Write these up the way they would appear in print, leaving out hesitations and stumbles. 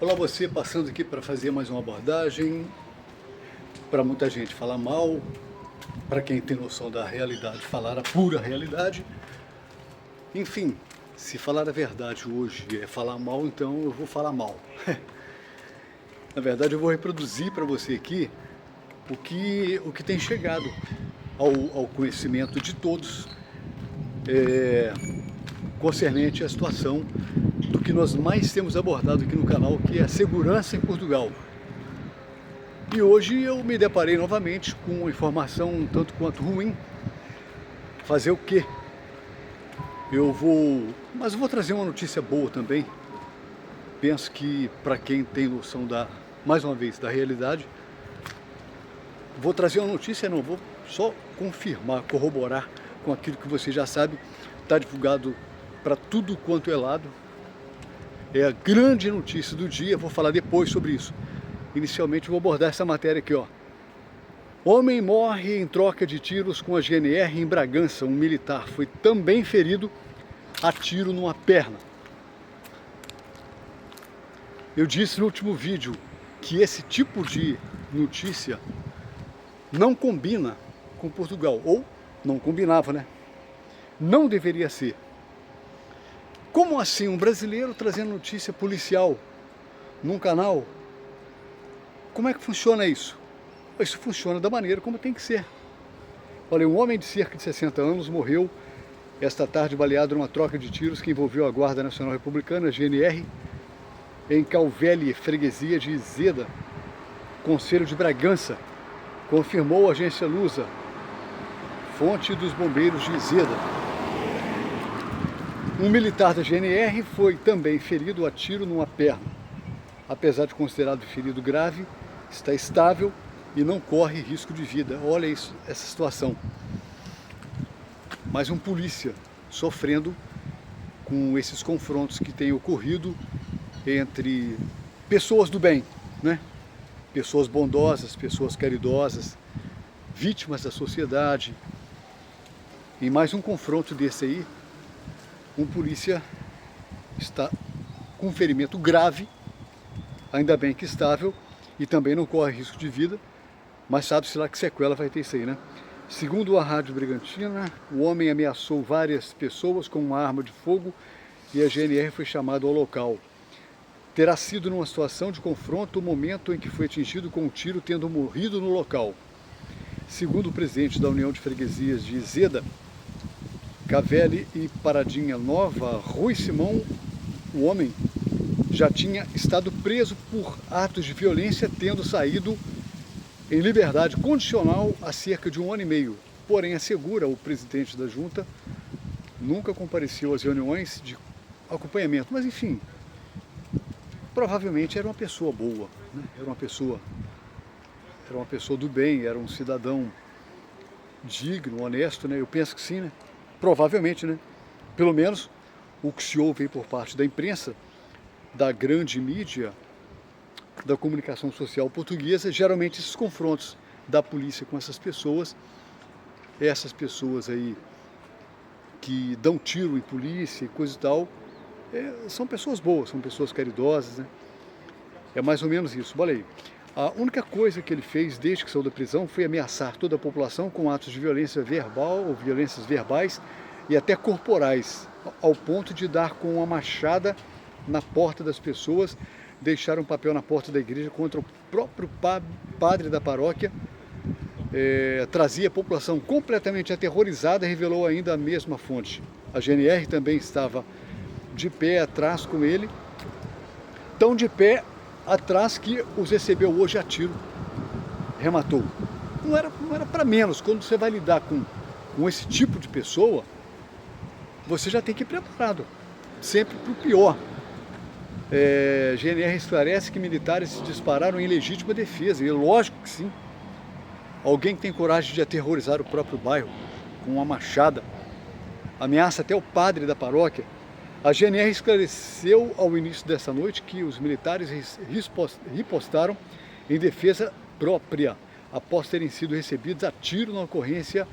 Olá você, passando aqui para fazer mais uma abordagem. Para muita gente falar mal, para quem tem noção da realidade, falar a pura realidade. Enfim, se falar a verdade hoje é falar mal, então eu vou falar mal. Na verdade eu vou reproduzir para você aqui o que tem chegado ao conhecimento de todos, concernente à situação do que nós mais temos abordado aqui no canal, que é a segurança em Portugal. E hoje eu me deparei novamente com uma informação um tanto quanto ruim. Fazer o quê? Mas eu vou trazer uma notícia boa também. Penso que para quem tem noção mais uma vez, da realidade, vou trazer uma notícia, não, vou só confirmar, corroborar com aquilo que você já sabe, está divulgado para tudo quanto é lado. É a grande notícia do dia, vou falar depois sobre isso. Inicialmente vou abordar essa matéria aqui, ó. Homem morre em troca de tiros com a GNR em Bragança. Um militar foi também ferido a tiro numa perna. Eu disse no último vídeo que esse tipo de notícia não combina com Portugal, ou não combinava, né? Não deveria ser. Como assim um brasileiro trazendo notícia policial num canal? Como é que funciona isso? Isso funciona da maneira como tem que ser. Olha, um homem de cerca de 60 anos morreu esta tarde baleado numa troca de tiros que envolveu a Guarda Nacional Republicana, GNR, em Calvelli, freguesia de Zeda, concelho de Bragança, confirmou a agência Lusa, fonte dos bombeiros de Zeda. Um militar da GNR foi também ferido a tiro numa perna. Apesar de considerado ferido grave, está estável e não corre risco de vida. Olha isso, essa situação. Mais um polícia sofrendo com esses confrontos que têm ocorrido entre pessoas do bem, né? Pessoas bondosas, pessoas caridosas, vítimas da sociedade. Em mais um confronto desse aí, um polícia está com um ferimento grave, ainda bem que estável, e também não corre risco de vida, mas sabe-se lá que sequela vai ter isso aí, né? Segundo a Rádio Brigantina, o homem ameaçou várias pessoas com uma arma de fogo e a GNR foi chamado ao local. Terá sido numa situação de confronto o momento em que foi atingido com um tiro, tendo morrido no local. Segundo o presidente da União de Freguesias de Zeda, Calvelli e Paradinha Nova, Rui Simão, o homem já tinha estado preso por atos de violência, tendo saído em liberdade condicional há cerca de 1 ano e meio. Porém, assegura o presidente da junta, nunca compareceu às reuniões de acompanhamento. Mas, enfim, provavelmente era uma pessoa boa, né? Era uma pessoa do bem, era um cidadão digno, honesto, né? Eu penso que sim, né? Provavelmente, né? Pelo menos o que se ouve aí por parte da imprensa, da grande mídia, da comunicação social portuguesa, geralmente esses confrontos da polícia com essas pessoas aí que dão tiro em polícia e coisa e tal, são pessoas boas, são pessoas caridosas, né? É mais ou menos isso. Olha aí, a única coisa que ele fez desde que saiu da prisão foi ameaçar toda a população com atos de violência verbal ou violências verbais e até corporais, ao ponto de dar com uma machada na porta das pessoas, deixar um papel na porta da igreja contra o próprio padre da paróquia, trazia a população completamente aterrorizada, revelou ainda a mesma fonte. A GNR também estava de pé atrás com ele, tão de pé atrás que os recebeu hoje a tiro, rematou. Não era para menos. Quando você vai lidar com esse tipo de pessoa, você já tem que ir preparado, sempre para o pior. GNR esclarece que militares dispararam em legítima defesa, e é lógico que sim. Alguém que tem coragem de aterrorizar o próprio bairro com uma machada, ameaça até o padre da paróquia. A GNR esclareceu ao início dessa noite que os militares ripostaram em defesa própria, após terem sido recebidos a tiro na ocorrência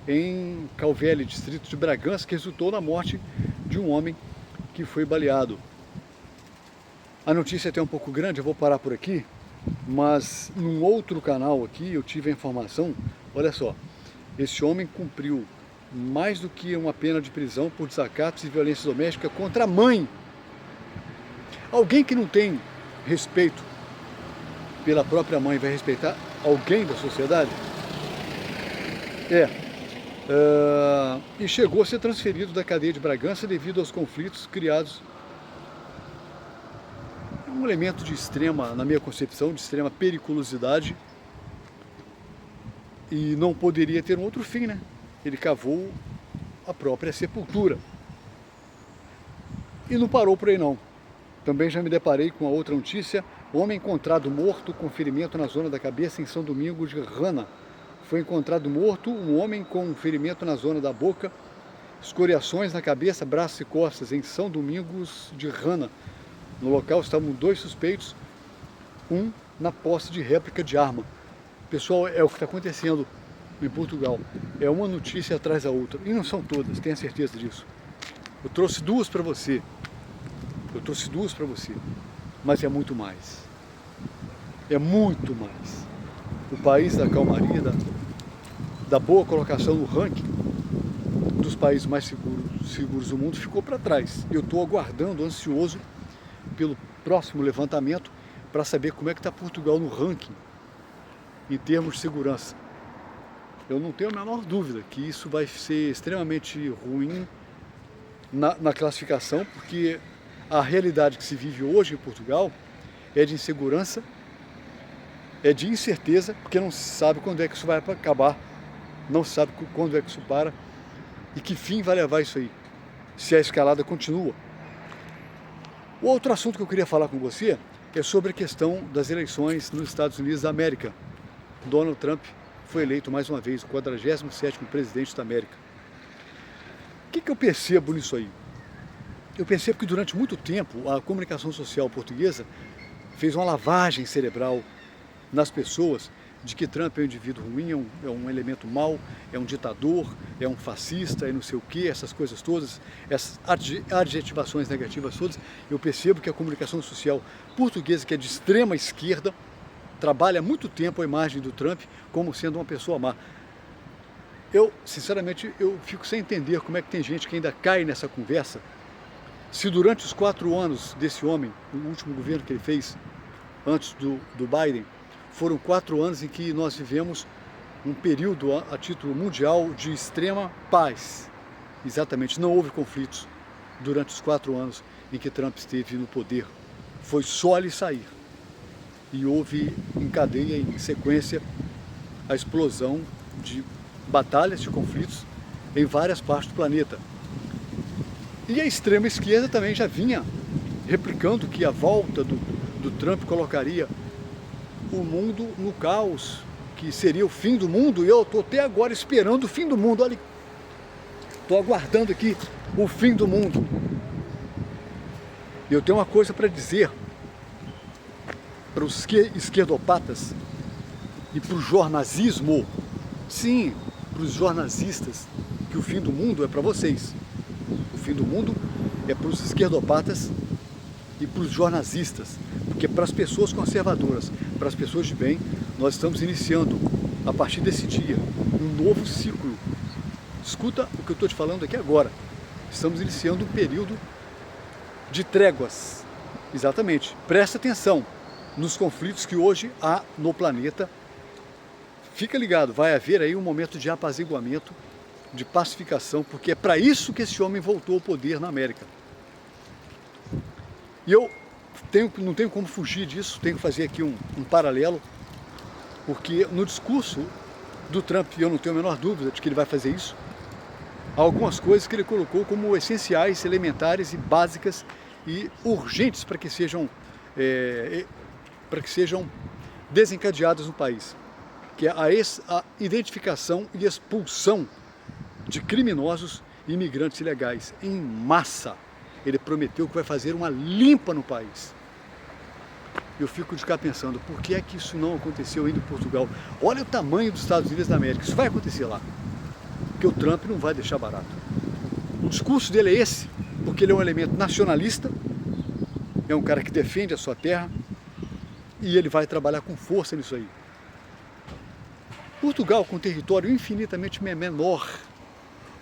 em Calvelli, distrito de Bragança, que resultou na morte de um homem que foi baleado. A notícia é até um pouco grande, eu vou parar por aqui, mas num outro canal aqui eu tive a informação, olha só, esse homem cumpriu mais do que uma pena de prisão por desacatos e violência doméstica contra a mãe. Alguém que não tem respeito pela própria mãe vai respeitar alguém da sociedade? E chegou a ser transferido da cadeia de Bragança devido aos conflitos criados. Um elemento de extrema, na minha concepção, de extrema periculosidade, e não poderia ter um outro fim, né? Ele cavou a própria sepultura. E não parou por aí não. Também já me deparei com a outra notícia: homem encontrado morto com ferimento na zona da cabeça em São Domingos de Rana. Foi encontrado morto um homem com ferimento na zona da boca, escoriações na cabeça, braços e costas em São Domingos de Rana. No local estavam 2 suspeitos, um na posse de réplica de arma. Pessoal, é o que está acontecendo em Portugal. É uma notícia atrás da outra. E não são todas, tenha certeza disso. Eu trouxe 2 para você. Mas é muito mais. É muito mais. O país da calmaria, da boa colocação no ranking dos países mais seguros do mundo ficou para trás. Eu estou aguardando, ansioso, pelo próximo levantamento para saber como é que está Portugal no ranking em termos de segurança. Eu não tenho a menor dúvida que isso vai ser extremamente ruim na classificação, porque a realidade que se vive hoje em Portugal é de insegurança, é de incerteza, porque não se sabe quando é que isso vai acabar, não se sabe quando é que isso para e que fim vai levar isso aí, se a escalada continua. O outro assunto que eu queria falar com você é sobre a questão das eleições nos Estados Unidos da América. Donald Trump foi eleito mais uma vez o 47º presidente da América. O que eu percebo nisso aí? Eu percebo que durante muito tempo a comunicação social portuguesa fez uma lavagem cerebral nas pessoas de que Trump é um indivíduo ruim, é um elemento mau, é um ditador, é um fascista, é não sei o que, essas coisas todas, essas adjetivações negativas todas. Eu percebo que a comunicação social portuguesa, que é de extrema esquerda, trabalha há muito tempo a imagem do Trump como sendo uma pessoa má. Sinceramente, eu fico sem entender como é que tem gente que ainda cai nessa conversa, se durante os 4 anos desse homem, o último governo que ele fez, antes do Biden, foram 4 anos em que nós vivemos um período a título mundial de extrema paz. Exatamente, não houve conflitos durante os 4 anos em que Trump esteve no poder. Foi só ele sair. E houve em cadeia, em sequência, a explosão de batalhas, de conflitos em várias partes do planeta. E a extrema esquerda também já vinha replicando que a volta do Trump colocaria o mundo no caos, que seria o fim do mundo, e eu estou até agora esperando o fim do mundo. Olha, estou aguardando aqui o fim do mundo. Eu tenho uma coisa para dizer para os esquerdopatas e para o jornalismo, sim, para os jornalistas, que o fim do mundo é para vocês. O fim do mundo é para os esquerdopatas e para os jornalistas, porque para as pessoas conservadoras, para as pessoas de bem, nós estamos iniciando, a partir desse dia, um novo ciclo. Escuta o que eu estou te falando aqui agora. Estamos iniciando um período de tréguas. Exatamente. Presta atenção nos conflitos que hoje há no planeta. Fica ligado, vai haver aí um momento de apaziguamento, de pacificação, porque é para isso que esse homem voltou ao poder na América. E eu não tenho como fugir disso, tenho que fazer aqui um paralelo, porque no discurso do Trump, eu não tenho a menor dúvida de que ele vai fazer isso, há algumas coisas que ele colocou como essenciais, elementares e básicas e urgentes para que sejam desencadeadas no país, que é a identificação e expulsão de criminosos e imigrantes ilegais em massa. Ele prometeu que vai fazer uma limpa no país. Eu fico de cá pensando, por que é que isso não aconteceu ainda em Portugal? Olha o tamanho dos Estados Unidos da América, isso vai acontecer lá. Porque o Trump não vai deixar barato. O discurso dele é esse, porque ele é um elemento nacionalista, é um cara que defende a sua terra e ele vai trabalhar com força nisso aí. Portugal, com um território infinitamente menor,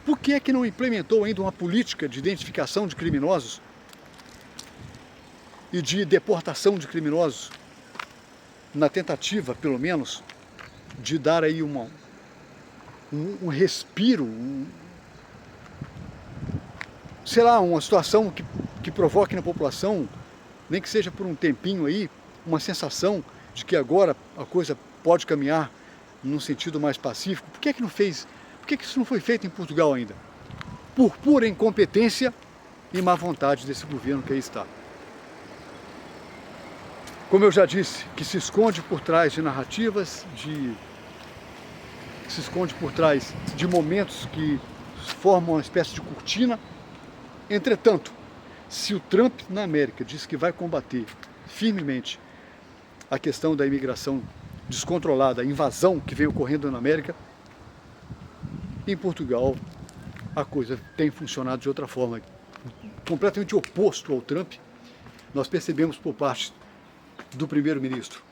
por que é que não implementou ainda uma política de identificação de criminosos e de deportação de criminosos, na tentativa, pelo menos, de dar aí um respiro, sei lá, uma situação que provoque na população, nem que seja por um tempinho aí, uma sensação de que agora a coisa pode caminhar num sentido mais pacífico? Por que é que não fez? Por que é que isso não foi feito em Portugal ainda? Por pura incompetência e má vontade desse governo que aí está. Como eu já disse, que se esconde por trás de narrativas, se esconde por trás de momentos que formam uma espécie de cortina. Entretanto, se o Trump na América diz que vai combater firmemente a questão da imigração descontrolada, a invasão que vem ocorrendo na América, em Portugal a coisa tem funcionado de outra forma, completamente oposto ao Trump. Nós percebemos por parte do primeiro-ministro,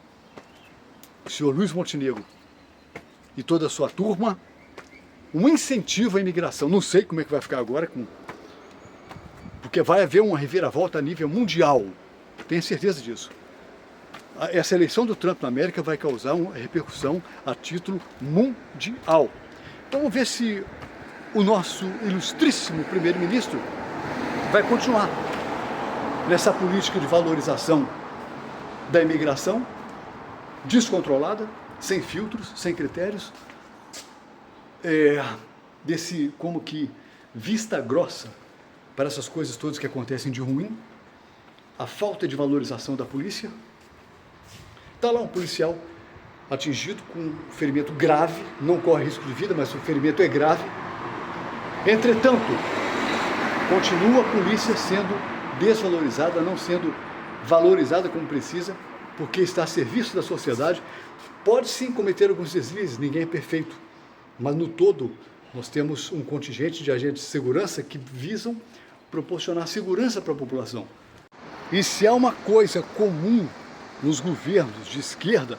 o senhor Luís Montenegro, e toda a sua turma, um incentivo à imigração. Não sei como é que vai ficar agora, porque vai haver uma reviravolta a nível mundial, tenho certeza disso. Essa eleição do Trump na América vai causar uma repercussão a título mundial. Vamos ver se o nosso ilustríssimo primeiro-ministro vai continuar nessa política de valorização da imigração descontrolada, sem filtros, sem critérios, desse como que vista grossa para essas coisas todas que acontecem de ruim, a falta de valorização da polícia. Está lá um policial atingido com um ferimento grave, não corre risco de vida, mas o ferimento é grave. Entretanto, continua a polícia sendo desvalorizada, não sendo valorizada como precisa, porque está a serviço da sociedade. Pode sim cometer alguns deslizes, ninguém é perfeito, mas no todo nós temos um contingente de agentes de segurança que visam proporcionar segurança para a população. E se há uma coisa comum nos governos de esquerda,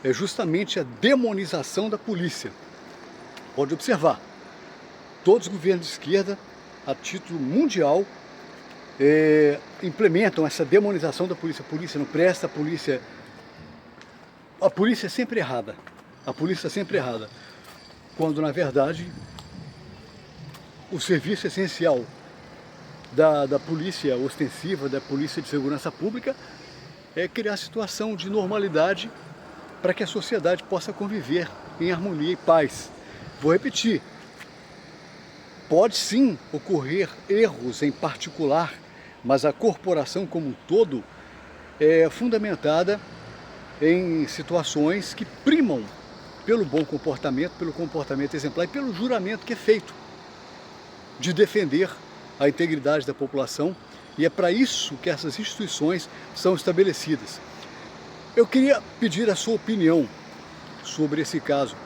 é justamente a demonização da polícia. Pode observar, todos os governos de esquerda, a título mundial, implementam essa demonização da polícia. A polícia não presta, a polícia é sempre errada. A polícia é sempre errada. Quando, na verdade, o serviço essencial da polícia ostensiva, da polícia de segurança pública, é criar situação de normalidade para que a sociedade possa conviver em harmonia e paz. Vou repetir, pode sim ocorrer erros em particular, mas a corporação como um todo é fundamentada em situações que primam pelo bom comportamento, pelo comportamento exemplar e pelo juramento que é feito de defender a integridade da população, e é para isso que essas instituições são estabelecidas. Eu queria pedir a sua opinião sobre esse caso.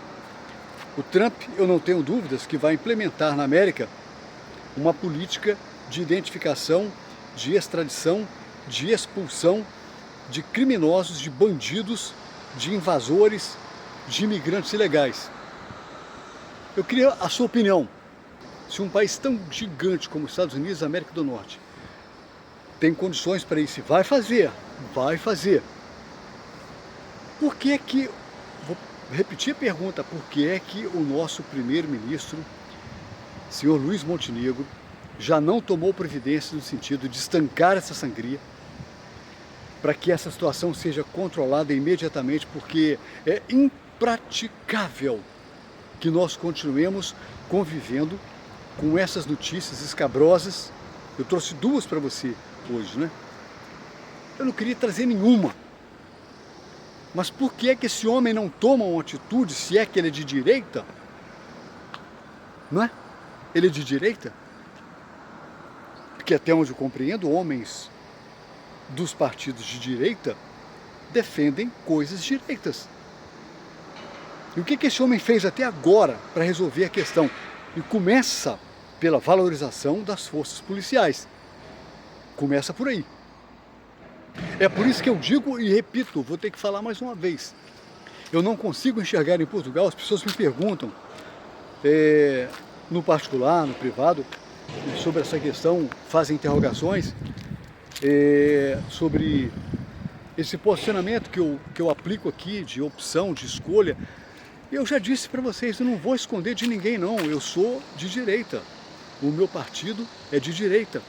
O Trump, eu não tenho dúvidas que vai implementar na América uma política de identificação, de extradição, de expulsão de criminosos, de bandidos, de invasores, de imigrantes ilegais. Eu queria a sua opinião. Se um país tão gigante como os Estados Unidos da América do Norte tem condições para isso, vai fazer. Por que é que, vou repetir a pergunta, por que é que o nosso primeiro-ministro, senhor Luís Montenegro, já não tomou providência no sentido de estancar essa sangria, para que essa situação seja controlada imediatamente, porque é impraticável que nós continuemos convivendo com essas notícias escabrosas. Eu trouxe duas para você hoje, né? Eu não queria trazer nenhuma. Mas por que é que esse homem não toma uma atitude, se é que ele é de direita? Não é? Ele é de direita? Porque até onde eu compreendo, homens dos partidos de direita defendem coisas direitas. E o que esse homem fez até agora para resolver a questão? E começa pela valorização das forças policiais. Começa por aí. É por isso que eu digo e repito, vou ter que falar mais uma vez. Eu não consigo enxergar em Portugal, as pessoas me perguntam, no particular, no privado, sobre essa questão, fazem interrogações sobre esse posicionamento que eu aplico aqui, de opção, de escolha. Eu já disse para vocês, eu não vou esconder de ninguém não, eu sou de direita, o meu partido é de direita.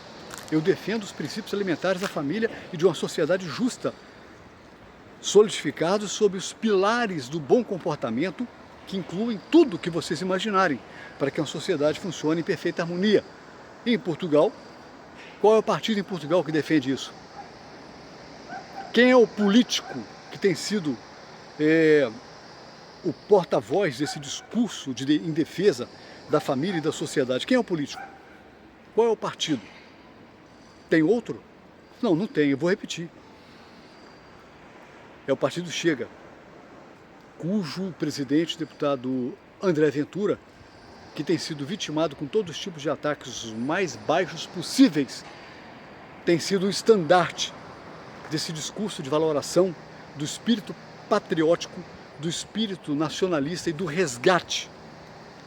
Eu defendo os princípios alimentares da família e de uma sociedade justa, solidificados sob os pilares do bom comportamento, que incluem tudo que vocês imaginarem, para que uma sociedade funcione em perfeita harmonia. E em Portugal, qual é o partido em Portugal que defende isso? Quem é o político que tem sido o porta-voz desse discurso em defesa da família e da sociedade? Quem é o político? Qual é o partido? Tem outro? Não, não tem, eu vou repetir. É o partido Chega, cujo presidente, deputado André Ventura, que tem sido vitimado com todos os tipos de ataques os mais baixos possíveis, tem sido um estandarte desse discurso de valoração do espírito patriótico, do espírito nacionalista e do resgate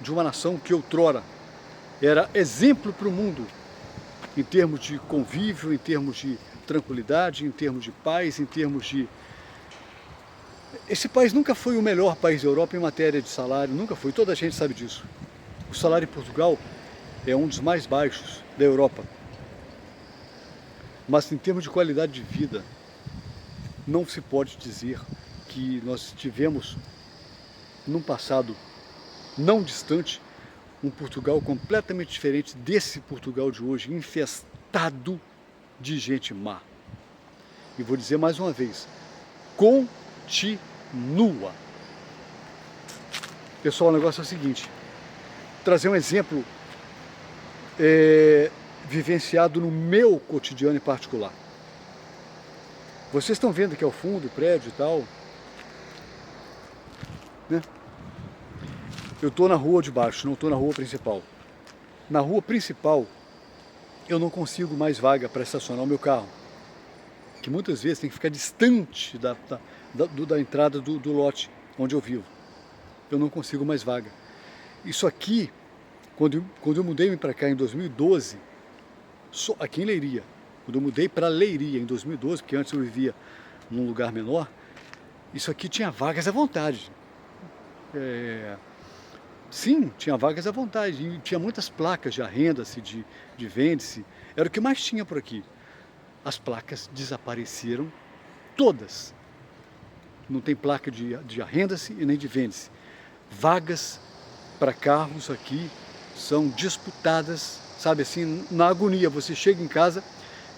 de uma nação que outrora era exemplo para o mundo, em termos de convívio, em termos de tranquilidade, em termos de paz, em termos de... Esse país nunca foi o melhor país da Europa em matéria de salário, nunca foi, toda a gente sabe disso. O salário em Portugal é um dos mais baixos da Europa. Mas em termos de qualidade de vida, não se pode dizer que nós tivemos, num passado não distante, um Portugal completamente diferente desse Portugal de hoje, infestado de gente má. E vou dizer mais uma vez, continua. Pessoal, o negócio é o seguinte, trazer um exemplo vivenciado no meu cotidiano em particular. Vocês estão vendo aqui ao fundo o prédio e tal, né? Eu estou na rua de baixo, não estou na rua principal. Na rua principal, eu não consigo mais vaga para estacionar o meu carro, que muitas vezes tem que ficar distante da entrada do lote onde eu vivo. Eu não consigo mais vaga. Isso aqui, quando eu mudei para cá em 2012, aqui em Leiria, quando eu mudei para Leiria em 2012, porque antes eu vivia num lugar menor, isso aqui tinha vagas à vontade. Sim, tinha vagas à vontade, e tinha muitas placas de arrenda-se, de vende-se, era o que mais tinha por aqui. As placas desapareceram todas. Não tem placa de arrenda-se e nem de vende-se. Vagas para carros aqui são disputadas, sabe assim, na agonia. Você chega em casa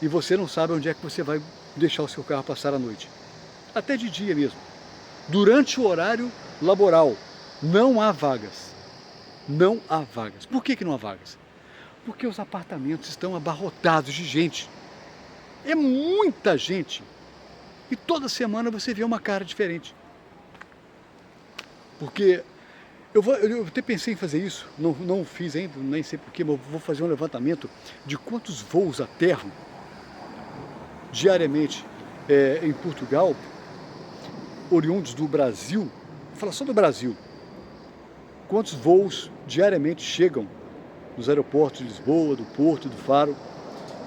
e você não sabe onde é que você vai deixar o seu carro passar a noite. Até de dia mesmo. Durante o horário laboral, não há vagas. Não há vagas. Por que não há vagas? Porque os apartamentos estão abarrotados de gente. É muita gente. E toda semana você vê uma cara diferente. Porque eu até pensei em fazer isso, não fiz ainda, nem sei porquê, mas vou fazer um levantamento de quantos voos aterram diariamente em Portugal, oriundos do Brasil. Vou falar só do Brasil. Quantos voos diariamente chegam nos aeroportos de Lisboa, do Porto, do Faro.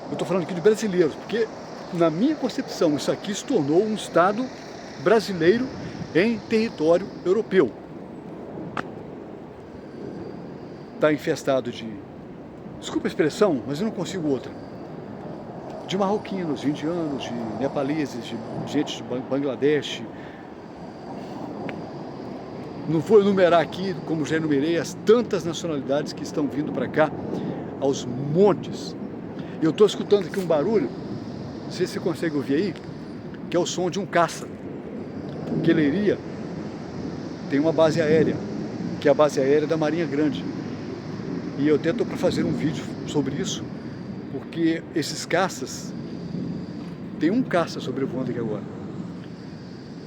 Eu estou falando aqui de brasileiros, porque na minha concepção isso aqui se tornou um estado brasileiro em território europeu. Está infestado de, desculpa a expressão, mas eu não consigo outra, de marroquinos, de indianos, de nepaleses, de gente de Bangladesh. Não vou enumerar aqui, como já enumerei, as tantas nacionalidades que estão vindo para cá, aos montes. Eu estou escutando aqui um barulho, não sei se você consegue ouvir aí, que é o som de um caça. Porque Leiria tem uma base aérea, que é a base aérea da Marinha Grande. E eu até estou para fazer um vídeo sobre isso, porque esses caças, tem um caça sobrevoando aqui agora.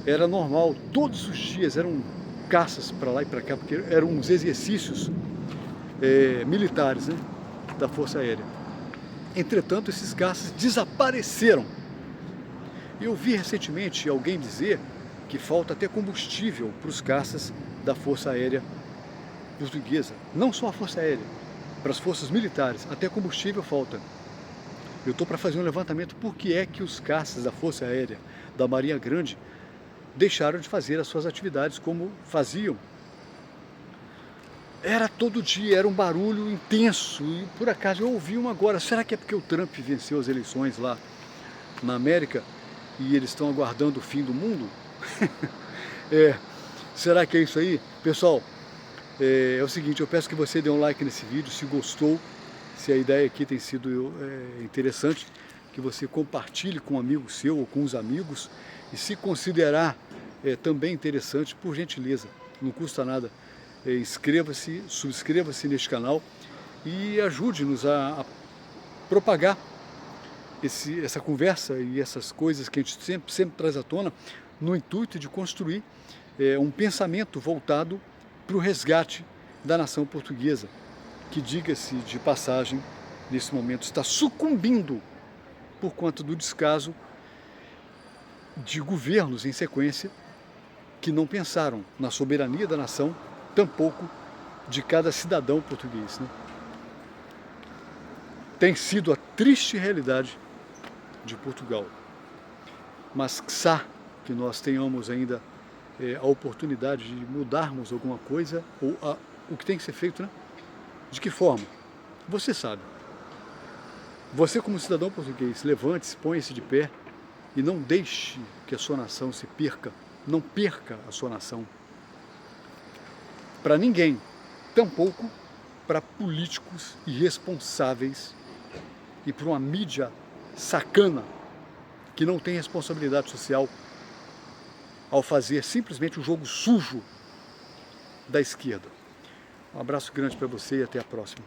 Era normal, todos os dias eram caças para lá e para cá, porque eram uns exercícios militares, né, da Força Aérea. Entretanto, esses caças desapareceram. Eu vi recentemente alguém dizer que falta até combustível para os caças da Força Aérea Portuguesa. Não só a Força Aérea, para as forças militares, até combustível falta. Eu estou para fazer um levantamento por que é que os caças da Força Aérea, da Marinha Grande, deixaram de fazer as suas atividades como faziam. Era todo dia, era um barulho intenso, e por acaso eu ouvi uma agora. Será que é porque o Trump venceu as eleições lá na América e eles estão aguardando o fim do mundo? Será que é isso aí? Pessoal, é o seguinte, eu peço que você dê um like nesse vídeo, se gostou, se a ideia aqui tem sido interessante, que você compartilhe com um amigo seu ou com os amigos, e se considerar também interessante, por gentileza, não custa nada, inscreva-se, subscreva-se neste canal e ajude-nos a propagar essa conversa e essas coisas que a gente sempre traz à tona, no intuito de construir um pensamento voltado para o resgate da nação portuguesa, que, diga-se de passagem, nesse momento está sucumbindo por conta do descaso de governos em sequência que não pensaram na soberania da nação, tampouco de cada cidadão português, né? Tem sido a triste realidade de Portugal, mas quiçá que nós tenhamos ainda a oportunidade de mudarmos alguma coisa, ou o que tem que ser feito, né? De que forma? Você sabe. Você, como cidadão português, levante-se, ponha-se de pé e não deixe que a sua nação se perca, não perca a sua nação. Para ninguém, tampouco para políticos irresponsáveis e para uma mídia sacana que não tem responsabilidade social ao fazer simplesmente o jogo sujo da esquerda. Um abraço grande para você e até a próxima.